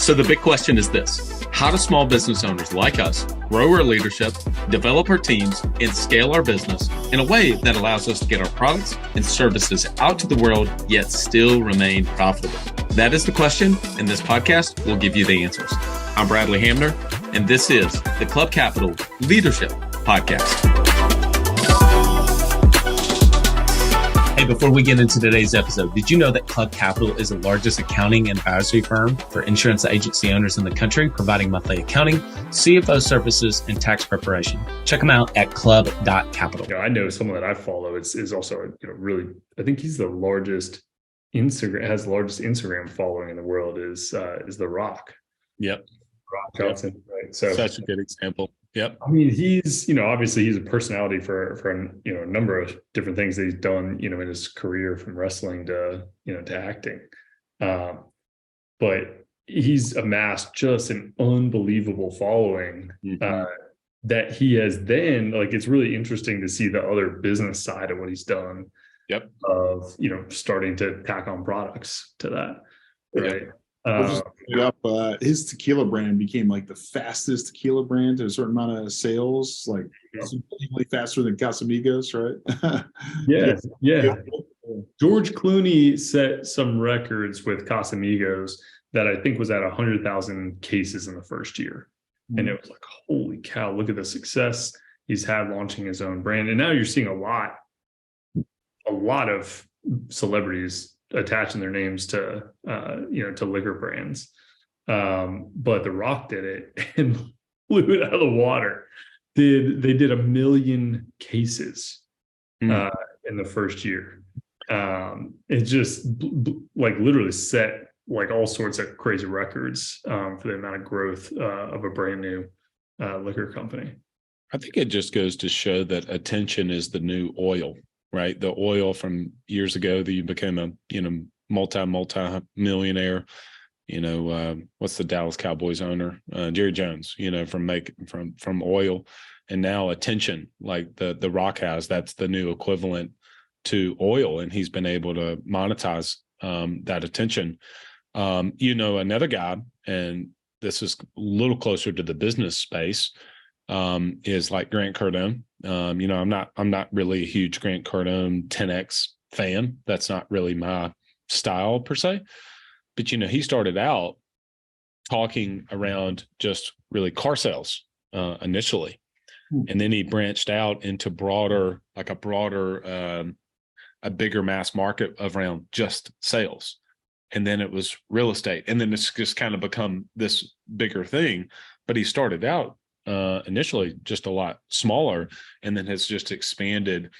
So the big question is this: how do small business owners like us grow our leadership, develop our teams, and scale our business in a way that allows us to get our products and services out to the world, yet still remain profitable? That is the question, and this podcast will give you the answers. I'm Bradley Hamner, and this is the Club Capital Leadership Podcast. Hey, before we get into today's episode, did you know that Club Capital is the largest accounting and advisory firm for insurance agency owners in the country, providing monthly accounting, CFO services, and tax preparation? Check them out at club.capital. I know someone that I follow is also really, I think he's the largest Instagram following in the world is The Rock. Yep. Rock Johnson, right? So such a good example. Yep. I mean, he's, obviously he's a personality for a number of different things that he's done, in his career, from wrestling to acting. But he's amassed just an unbelievable following that he has then, it's really interesting to see the other business side of what he's done. Yep. Of, starting to tack on products to that. Right. His tequila brand became the fastest tequila brand to a certain amount of sales, significantly faster than Casamigos, right? Yeah. George Clooney set some records with Casamigos that I think was at 100,000 cases in the first year. And it was holy cow, look at the success he's had launching his own brand. And now you're seeing a lot of celebrities attaching their names to liquor brands. But The Rock did it and blew it out of the water. They did 1 million cases in the first year. It just literally set all sorts of crazy records for the amount of growth of a brand new liquor company. I think it just goes to show that attention is the new oil. Right. The oil from years ago that you became a, multi-millionaire, what's the Dallas Cowboys owner? Jerry Jones, from oil. And now attention, like the Rock has, that's the new equivalent to oil. And he's been able to monetize that attention. Another guy, and this is a little closer to the business space, is like Grant Cardone. I'm not really a huge Grant Cardone 10X fan. That's not really my style per se. But he started out talking around just really car sales initially, and then he branched out into a bigger mass market around just sales, and then it was real estate, and then it's just kind of become this bigger thing. But he started out initially just a lot smaller, and then has just expanded.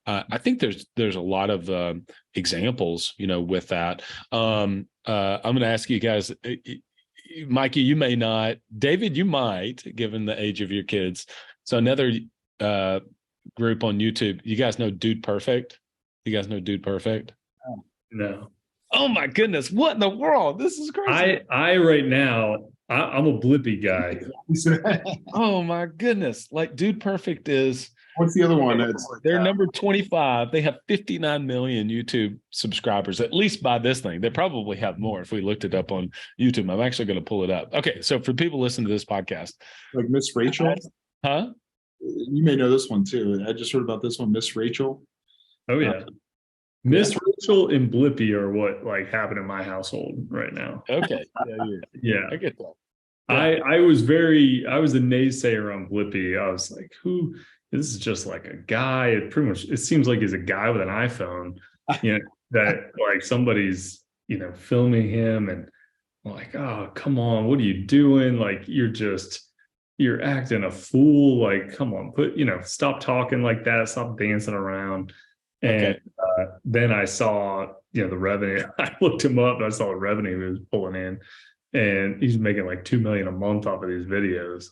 I think there's a lot of examples, with that. I'm going to ask you guys, Mikey, you may not, David, you might, given the age of your kids. So another group on YouTube, you guys know Dude Perfect? You guys know Dude Perfect? No. Oh my goodness. What in the world? This is crazy. I right now, I'm a Blippi guy. Oh my goodness. Dude Perfect is. What's the other one? They're number 25. They have 59 million YouTube subscribers, at least by this thing. They probably have more if we looked it up on YouTube. I'm actually going to pull it up. Okay. So for people listening to this podcast. Like Miss Rachel? Huh? You may know this one too. I just heard about this one, Miss Rachel. Oh yeah. Miss Rachel and Blippi are what happened in my household right now. Okay. Yeah. I get that. Yeah. I was a naysayer on Blippi. I was like, this is just a guy. It seems like he's a guy with an iPhone, that somebody's, filming him, and oh, come on, what are you doing? You're acting a fool. Come on, stop talking like that. Stop dancing around. And then I saw, the revenue. I looked him up and I saw the revenue he was pulling in, and he's making $2 million a month off of these videos.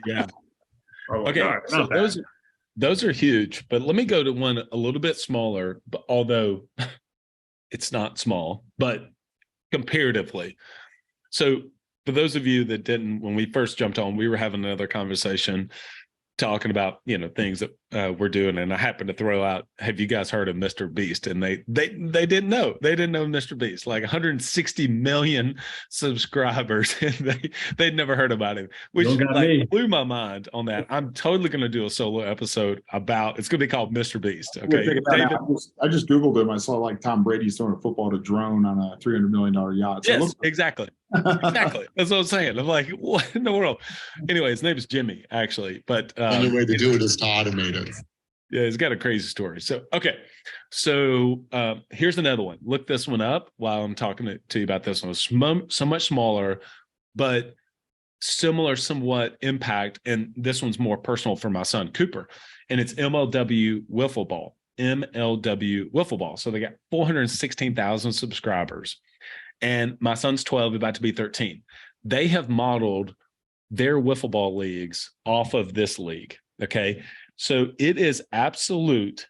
Yeah. Okay. So those are huge, but let me go to one a little bit smaller, but although it's not small, but comparatively. So for those of you that didn't, when we first jumped on, we were having another conversation talking about, things that we're doing, and I happened to throw out, have you guys heard of Mr. Beast? And they didn't know. They didn't know Mr. Beast, like 160 million subscribers, and they'd never heard about him, which like blew my mind on that. I'm totally going to do a solo episode about, it's going to be called Mr. Beast. Okay. David, I just Googled him. I saw like Tom Brady's throwing a football at a drone on a $300 million yacht. So yes, exactly. Exactly. That's what I'm saying. I'm like, what in the world? Anyway, his name is Jimmy, actually. But the only way to do it is to automate it. Yeah, he's got a crazy story. So, okay. So here's another one. Look this one up while I'm talking to you about this one. It's so much smaller, but similar somewhat impact. And this one's more personal for my son, Cooper. And it's MLW Wiffle Ball. MLW Wiffle Ball. So they got 416,000 subscribers. And my son's 12, about to be 13. They have modeled their wiffle ball leagues off of this league. Okay. So it is absolute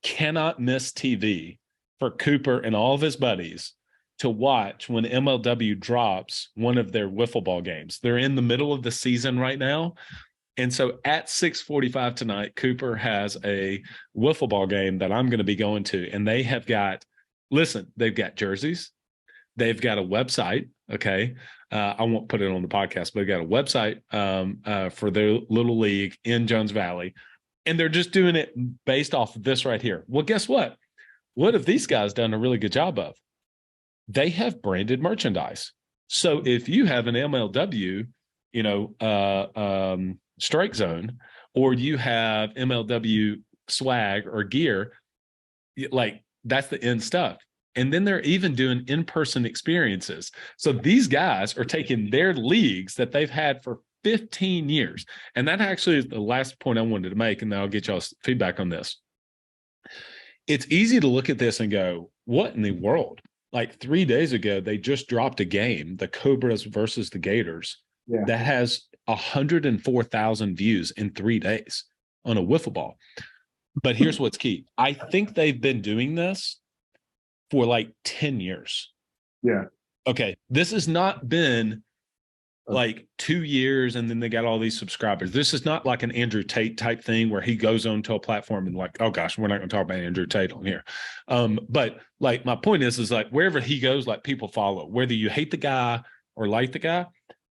cannot miss TV for Cooper and all of his buddies to watch when MLW drops one of their wiffle ball games. They're in the middle of the season right now. And so at 6:45 tonight, Cooper has a wiffle ball game that I'm going to be going to. And they have got, listen, they've got jerseys. They've got a website. Okay. I won't put it on the podcast, but they've got a website for their little league in Jones Valley. And they're just doing it based off of this right here. Well, guess what? What have these guys done a really good job of? They have branded merchandise. So if you have an MLW, strike zone, or you have MLW swag or gear, like that's the end stuff. And then they're even doing in-person experiences. So these guys are taking their leagues that they've had for 15 years. And that actually is the last point I wanted to make, and then I'll get y'all's feedback on this. It's easy to look at this and go, what in the world? Like 3 days ago, they just dropped a game, the Cobras versus the Gators, that has 104,000 views in 3 days on a wiffle ball. But here's what's key. I think they've been doing this for like 10 years. Yeah. Okay. This has not been like 2 years and then they got all these subscribers. This is not like an Andrew Tate type thing where he goes on to a platform and like, oh gosh, we're not going to talk about Andrew Tate on here. But like my point is like wherever he goes, like people follow, whether you hate the guy or like the guy.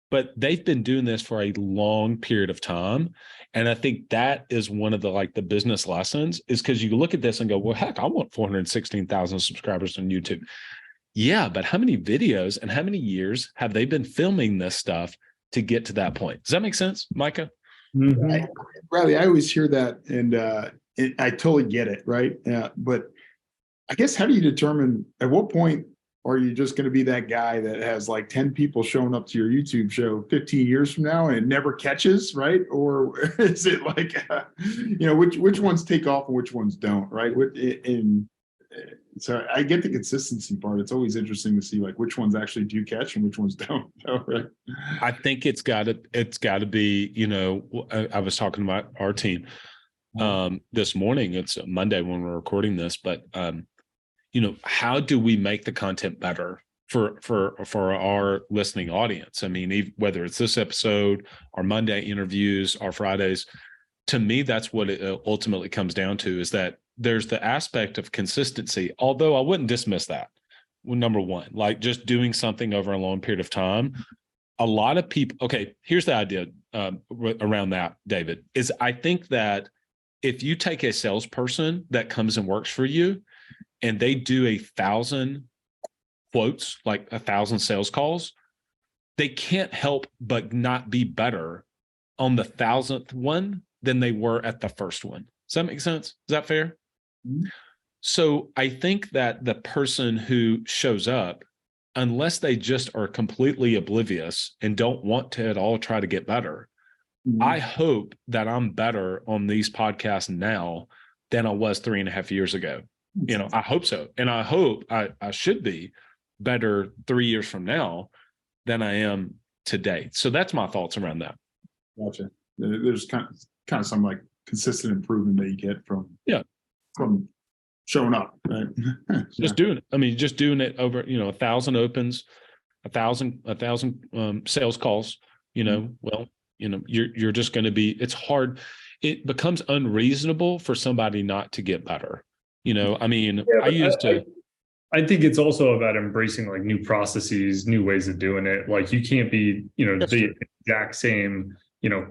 But they've been doing this for a long period of time. And I think that is one of the business lessons, is because you look at this and go, well, heck, I want 416,000 subscribers on YouTube. Yeah, but how many videos and how many years have they been filming this stuff to get to that point? Does that make sense, Micah? Mm-hmm. Bradley, I always hear that, and I totally get it, right? But I guess how do you determine at what point are you just going to be that guy that has like 10 people showing up to your YouTube show 15 years from now and it never catches, right? Or is it like, which ones take off and which ones don't, right? So I get the consistency part. It's always interesting to see like which ones actually do catch and which ones don't. Right? I think it's got to be, I was talking about our team this morning. It's Monday when we're recording this, but how do we make the content better for our listening audience? I mean, whether it's this episode, our Monday interviews, our Fridays, to me, that's what it ultimately comes down to, is that there's the aspect of consistency, although I wouldn't dismiss that. Well, number one, like just doing something over a long period of time. A lot of people, okay, here's the idea around that, David, is I think that if you take a salesperson that comes and works for you, and they do 1,000 quotes, like 1,000 sales calls, they can't help but not be better on the 1,000th one than they were at the first one. Does that make sense? Is that fair? Mm-hmm. So I think that the person who shows up, unless they just are completely oblivious and don't want to at all try to get better, mm-hmm. I hope that I'm better on these podcasts now than I was 3.5 years ago. I hope so. And I hope I should be better 3 years from now than I am today. So that's my thoughts around that. Gotcha. There's kind of some like consistent improvement that you get from showing up, right? Just doing it. I mean, just doing it over, 1,000 opens, 1,000 sales calls, mm-hmm. Well, you're just going to be, it's hard. it becomes unreasonable for somebody not to get better. I mean, Yeah, I think it's also about embracing like new processes, new ways of doing it. Like you can't be, the exact same,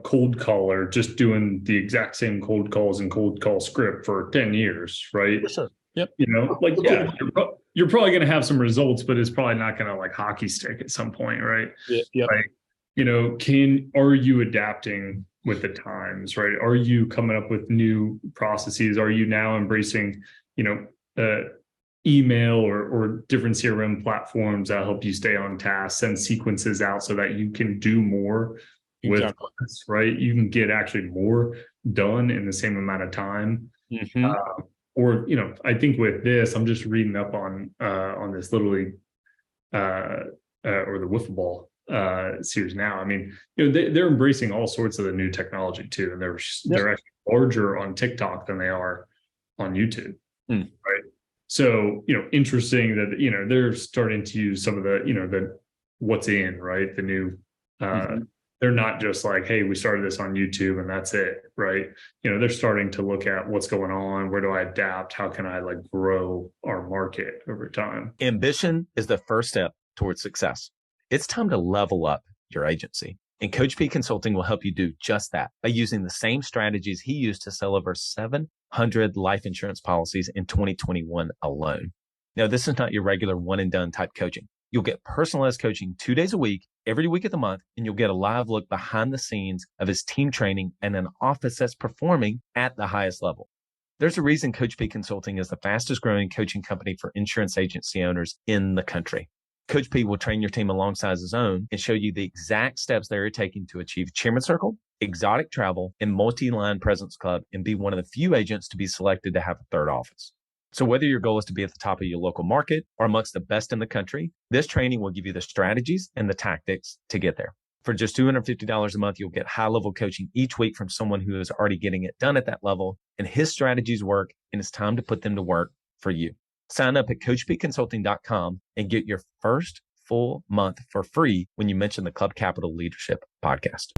cold caller, just doing the exact same cold calls and cold call script for 10 years, right? For sure. Yep. You're probably going to have some results, but it's probably not going to like hockey stick at some point, right? Yep. Like, are you adapting with the times, right? Are you coming up with new processes? Are you now embracing, email or different CRM platforms that help you stay on task, send sequences out so that you can do more with less, right? You can get actually more done in the same amount of time. I think with this, I'm just reading up on this Little League or the wiffle ball series now. I mean, they're embracing all sorts of the new technology too, and they're actually larger on TikTok than they are on YouTube, right? So, interesting that, they're starting to use some of the, the what's in, right? The new, they're not just like, hey, we started this on YouTube and that's it, right? They're starting to look at what's going on. Where do I adapt? How can I like grow our market over time? Ambition is the first step towards success. It's time to level up your agency. And Coach P Consulting will help you do just that by using the same strategies he used to sell over 700 life insurance policies in 2021 alone. Now, this is not your regular one and done type coaching. You'll get personalized coaching 2 days a week, every week of the month, and you'll get a live look behind the scenes of his team training and an office that's performing at the highest level. There's a reason Coach P Consulting is the fastest growing coaching company for insurance agency owners in the country. Coach P will train your team alongside his own and show you the exact steps they're taking to achieve Chairman Circle, exotic travel, and multi-line presence club, and be one of the few agents to be selected to have a third office. So whether your goal is to be at the top of your local market or amongst the best in the country, this training will give you the strategies and the tactics to get there. For just $250 a month, you'll get high-level coaching each week from someone who is already getting it done at that level, and his strategies work, and it's time to put them to work for you. Sign up at CoachPConsulting.com and get your first full month for free when you mention the Club Capital Leadership Podcast.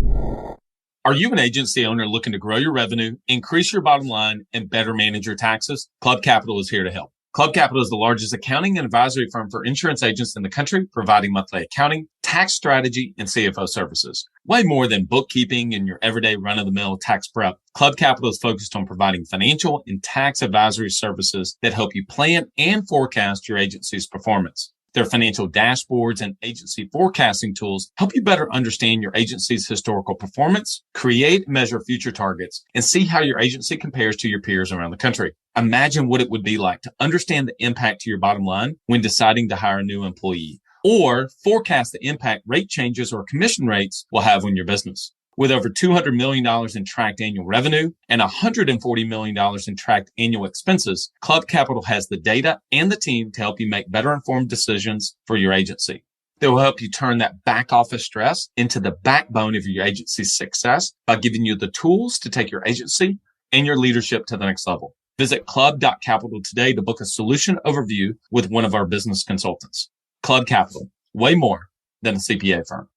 Are you an agency owner looking to grow your revenue, increase your bottom line, and better manage your taxes? Club Capital is here to help. Club Capital is the largest accounting and advisory firm for insurance agents in the country, providing monthly accounting, tax strategy, and CFO services. Way more than bookkeeping and your everyday run-of-the-mill tax prep, Club Capital is focused on providing financial and tax advisory services that help you plan and forecast your agency's performance. Their financial dashboards and agency forecasting tools help you better understand your agency's historical performance, create and measure future targets, and see how your agency compares to your peers around the country. Imagine what it would be like to understand the impact to your bottom line when deciding to hire a new employee, or forecast the impact rate changes or commission rates will have on your business. With over $200 million in tracked annual revenue and $140 million in tracked annual expenses, Club Capital has the data and the team to help you make better informed decisions for your agency. They will help you turn that back office stress into the backbone of your agency's success by giving you the tools to take your agency and your leadership to the next level. Visit club.capital today to book a solution overview with one of our business consultants. Club Capital, way more than a CPA firm.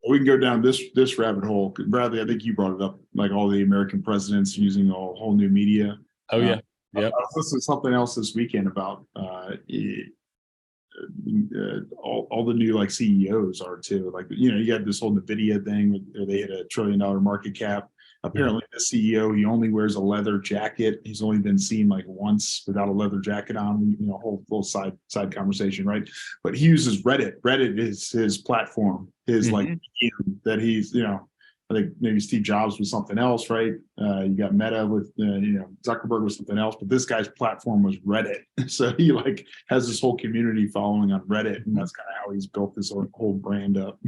We can go down this rabbit hole. Bradley, I think you brought it up, like all the American presidents using a whole new media. Oh, yeah. I was listening to something else this weekend about all the new like CEOs are too. Like, you got this whole NVIDIA thing where they hit $1 trillion market cap. Apparently the CEO, he only wears a leather jacket. He's only been seen like once without a leather jacket on, whole side conversation, right? But he uses Reddit. Reddit is his platform, his that he's, I think maybe Steve Jobs was something else, right? You got Meta with, Zuckerberg was something else, but this guy's platform was Reddit. So he like has this whole community following on Reddit, and that's kind of how he's built this whole brand up.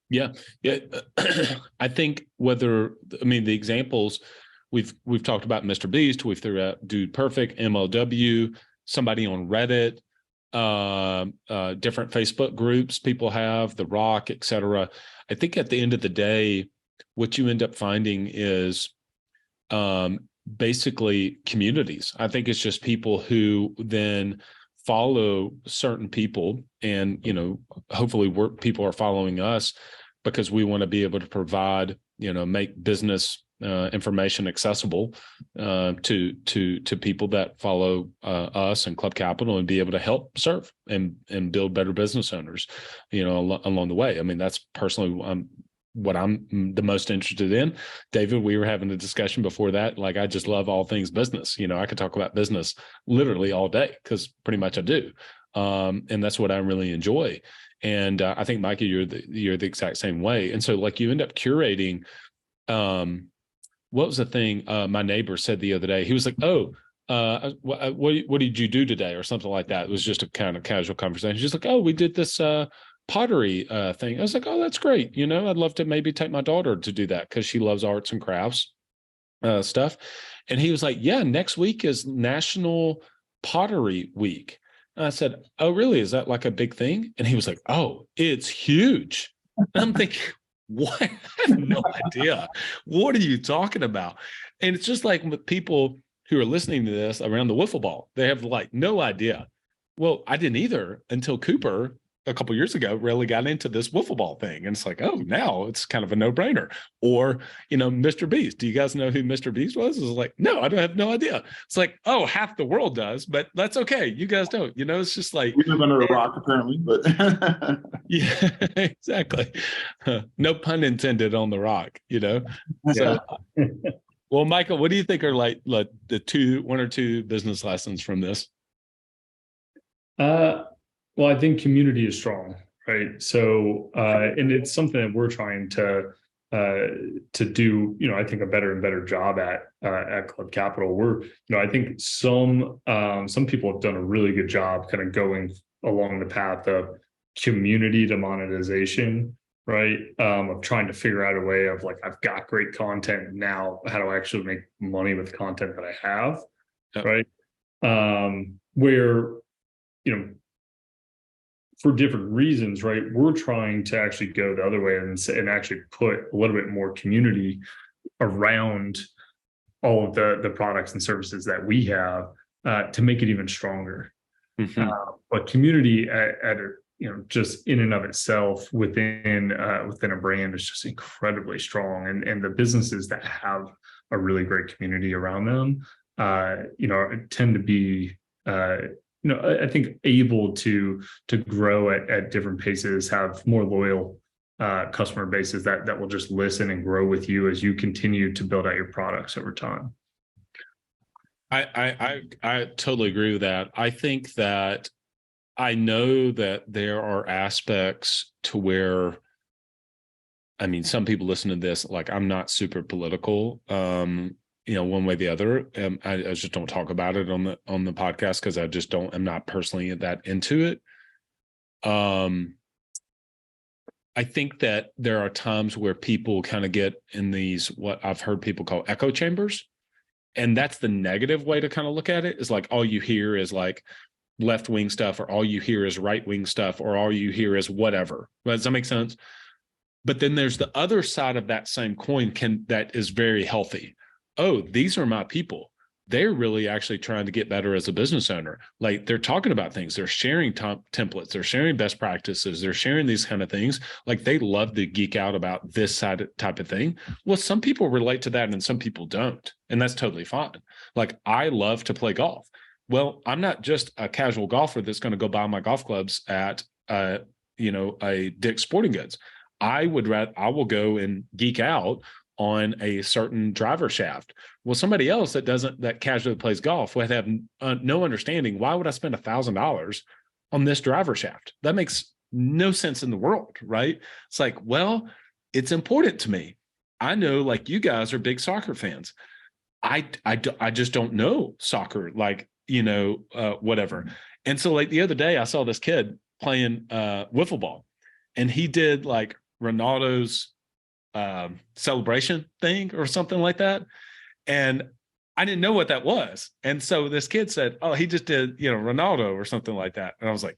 Yeah. I think the examples we've talked about Mr. Beast, we've threw out Dude Perfect, MLW, somebody on Reddit, different Facebook groups people have, The Rock, etc. I think at the end of the day, what you end up finding is basically communities. I think it's just people who then follow certain people, and hopefully people are following us because we want to be able to provide, make business information accessible to people that follow us and Club Capital, and be able to help serve and build better business owners, along the way. I mean, that's personally what I'm the most interested in. David, we were having a discussion before that. Like, I just love all things business. I could talk about business literally all day, because pretty much I do. And that's what I really enjoy. And I think, Micah, you're the exact same way. And so, like, you end up curating. What was the thing my neighbor said the other day? He was like, "Oh, what did you do today?" or something like that. It was just a kind of casual conversation. She's like, "Oh, we did this pottery thing." I was like, "Oh, that's great. I'd love to maybe take my daughter to do that, because she loves arts and crafts stuff." And he was like, "Yeah, next week is National Pottery Week." And I said, "Oh, really? Is that like a big thing?" And he was like, "Oh, it's huge." And I'm thinking, what? I have no idea. What are you talking about? And it's just like with people who are listening to this around the wiffle ball, they have like no idea. Well, I didn't either until Cooper a couple of years ago really got into this wiffle ball thing. And it's like, oh, now it's kind of a no-brainer. Or, Mr. Beast. Do you guys know who Mr. Beast was? It's like, no, I don't have no idea. It's like, oh, half the world does, but that's okay. You guys don't. It's just like, we live under a rock apparently, but yeah, exactly. No pun intended on the rock, Yeah. So well, Michael, what do you think are like the one or two business lessons from this? Well, I think community is strong, right? So, and it's something that we're trying to do, I think a better and better job at Club Capital. We're, I think some people have done a really good job kind of going along the path of community to monetization, right? Of trying to figure out a way of like, I've got great content now. How do I actually make money with the content that I have, yep. Right? Where, for different reasons, right? We're trying to actually go the other way and actually put a little bit more community around all of the products and services that we have to make it even stronger. Mm-hmm. But community just in and of itself within a brand is just incredibly strong, and the businesses that have a really great community around them, tend to be I think able to grow at different paces, have more loyal customer bases that will just listen and grow with you as you continue to build out your products over time. I totally agree with that. I think that I know that there are aspects to where, I mean, some people listen to this, like, I'm not super political, one way or the other. I just don't talk about it on the podcast, because I'm not personally that into it. I think that there are times where people kind of get in these, what I've heard people call echo chambers. And that's the negative way to kind of look at it, is like, all you hear is like left-wing stuff, or all you hear is right-wing stuff, or all you hear is whatever. Does that make sense? But then there's the other side of that same coin that is very healthy. Oh, these are my people. They're really actually trying to get better as a business owner. Like, they're talking about things. They're sharing templates. They're sharing best practices. They're sharing these kind of things. Like, they love to geek out about this type of thing. Well, some people relate to that and some people don't. And that's totally fine. Like, I love to play golf. Well, I'm not just a casual golfer that's going to go buy my golf clubs at, a Dick's Sporting Goods. I will go and geek out on a certain driver shaft. Well, somebody else that casually plays golf would have no understanding. Why would I spend $1,000 on this driver shaft? That makes no sense in the world, right? It's like, well, it's important to me. I know, like, you guys are big soccer fans. I just don't know soccer, like, whatever. And so, like, the other day I saw this kid playing wiffle ball, and he did like Ronaldo's celebration thing or something like that. And I didn't know what that was. And so this kid said, oh, he just did, Ronaldo or something like that. And I was like,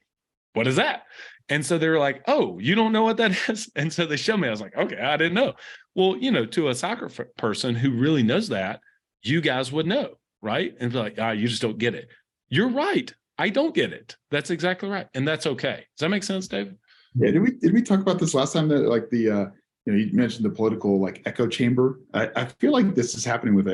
what is that? And so they were like, oh, you don't know what that is? And so they showed me. I was like, okay, I didn't know. Well, to a soccer person who really knows that, you guys would know, right? And be like, you just don't get it. You're right. I don't get it. That's exactly right. And that's okay. Does that make sense, David? Yeah. Did we talk about this last time, that like the you mentioned the political like echo chamber. I feel like this is happening with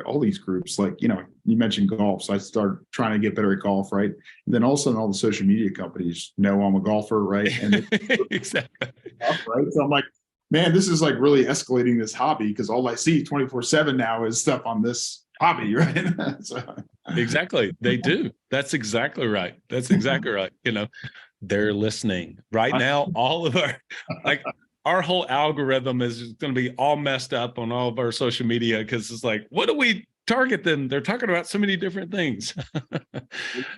all these groups. Like, you mentioned golf. So I started trying to get better at golf, right? And then all of a sudden all the social media companies know I'm a golfer, right? And Exactly. right. So I'm like, man, this is like really escalating this hobby because all I see 24/7 now is stuff on this hobby, right? So. Exactly. They do. That's exactly right. That's exactly right. They're listening right now. All of our whole algorithm is going to be all messed up on all of our social media because it's like, what do we target them? They're talking about so many different things.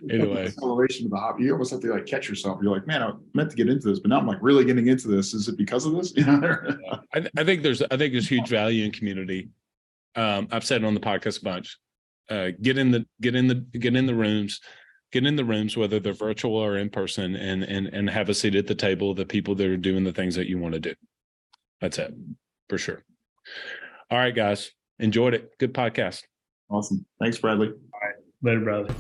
Anyway, acceleration of the hobby. You almost have to like catch yourself. You're like, man, I meant to get into this, but now I'm like really getting into this. Is it because of this? I think there's huge value in community. I've said it on the podcast a bunch. Get in the rooms, whether they're virtual or in person, and have a seat at the table of the people that are doing the things that you want to do. That's it, for sure. All right, guys, enjoyed it. Good podcast. Awesome. Thanks, Bradley. All right. Later, Bradley.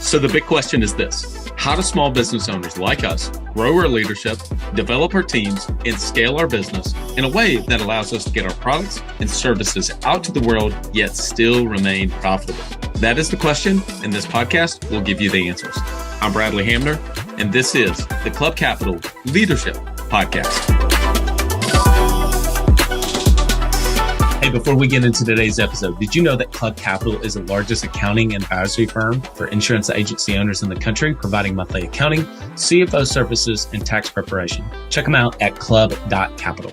So the big question is this: how do small business owners like us grow our leadership, develop our teams, and scale our business in a way that allows us to get our products and services out to the world, yet still remain profitable? That is the question, and this podcast will give you the answers. I'm Bradley Hamner, and this is the Club Capital Leadership Podcast. Hey, before we get into today's episode, did you know that Club Capital is the largest accounting and advisory firm for insurance agency owners in the country, providing monthly accounting, CFO services, and tax preparation? Check them out at club.capital.